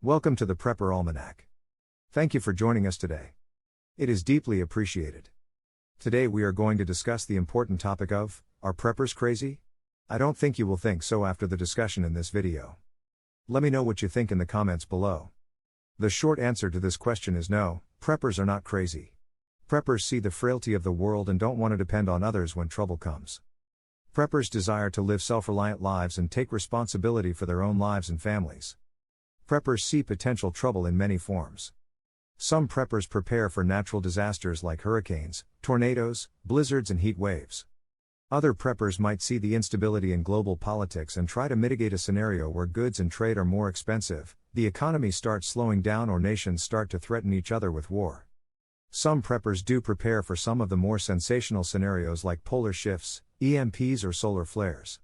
Welcome to the Prepper Almanac. Thank you for joining us today. It is deeply appreciated. Today we are going to discuss the important topic of, are preppers crazy? I don't think you will think so after the discussion in this video. Let me know what you think in the comments below. The short answer to this question is no, preppers are not crazy. Preppers see the frailty of the world and don't want to depend on others when trouble comes. Preppers desire to live self-reliant lives and take responsibility for their own lives and families. Preppers see potential trouble in many forms. Some preppers prepare for natural disasters like hurricanes, tornadoes, blizzards and heat waves. Other preppers might see the instability in global politics and try to mitigate a scenario where goods and trade are more expensive, the economy starts slowing down or nations start to threaten each other with war. Some preppers do prepare for some of the more sensational scenarios like polar shifts, EMPs or solar flares.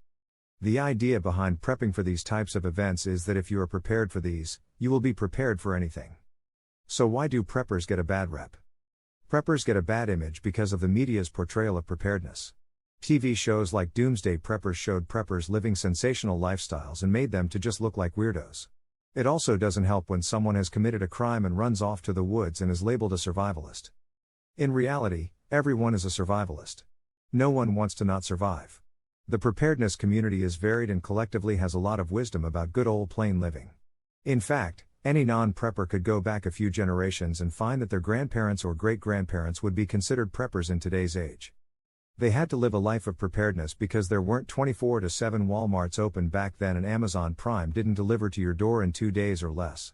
The idea behind prepping for these types of events is that if you are prepared for these, you will be prepared for anything. So why do preppers get a bad rep? Preppers get a bad image because of the media's portrayal of preparedness. TV shows like Doomsday Preppers showed preppers living sensational lifestyles and made them to just look like weirdos. It also doesn't help when someone has committed a crime and runs off to the woods and is labeled a survivalist. In reality, everyone is a survivalist. No one wants to not survive. The preparedness community is varied and collectively has a lot of wisdom about good old plain living. In fact, any non-prepper could go back a few generations and find that their grandparents or great-grandparents would be considered preppers in today's age. They had to live a life of preparedness because there weren't 24/7 Walmarts open back then and Amazon Prime didn't deliver to your door in 2 days or less.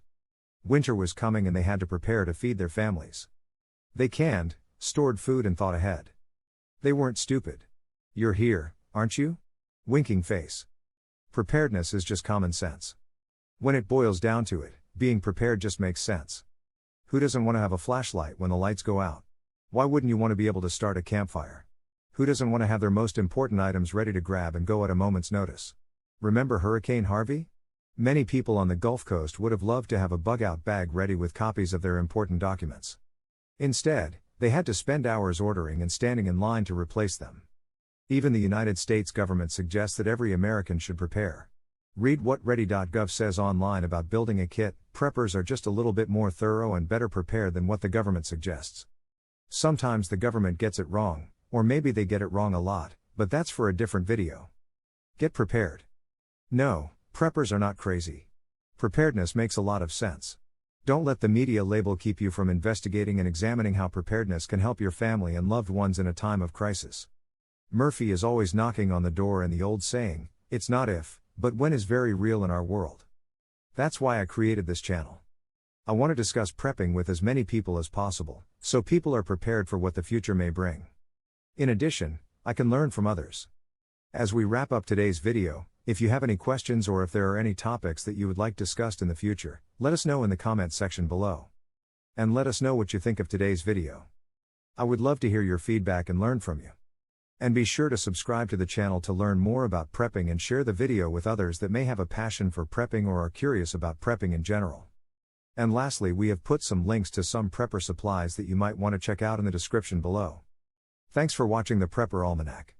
Winter was coming and they had to prepare to feed their families. They canned, stored food and thought ahead. They weren't stupid. You're here, aren't you? Winking face. Preparedness is just common sense. When it boils down to it, being prepared just makes sense. Who doesn't want to have a flashlight when the lights go out? Why wouldn't you want to be able to start a campfire? Who doesn't want to have their most important items ready to grab and go at a moment's notice? Remember Hurricane Harvey? Many people on the Gulf Coast would have loved to have a bug-out bag ready with copies of their important documents. Instead, they had to spend hours ordering and standing in line to replace them. Even the United States government suggests that every American should prepare. Read what ready.gov says online about building a kit. Preppers are just a little bit more thorough and better prepared than what the government suggests. Sometimes the government gets it wrong. Or maybe they get it wrong a lot, but that's for a different video. Get prepared. No, preppers are not crazy. Preparedness makes a lot of sense. Don't let the media label keep you from investigating and examining how preparedness can help your family and loved ones in a time of crisis. Murphy is always knocking on the door, and the old saying, it's not if, but when, is very real in our world. That's why I created this channel. I want to discuss prepping with as many people as possible, so people are prepared for what the future may bring. In addition, I can learn from others. As we wrap up today's video, if you have any questions or if there are any topics that you would like discussed in the future, let us know in the comments section below. And let us know what you think of today's video. I would love to hear your feedback and learn from you. And be sure to subscribe to the channel to learn more about prepping and share the video with others that may have a passion for prepping or are curious about prepping in general. And lastly, we have put some links to some prepper supplies that you might want to check out in the description below. Thanks for watching the Prepper Almanac.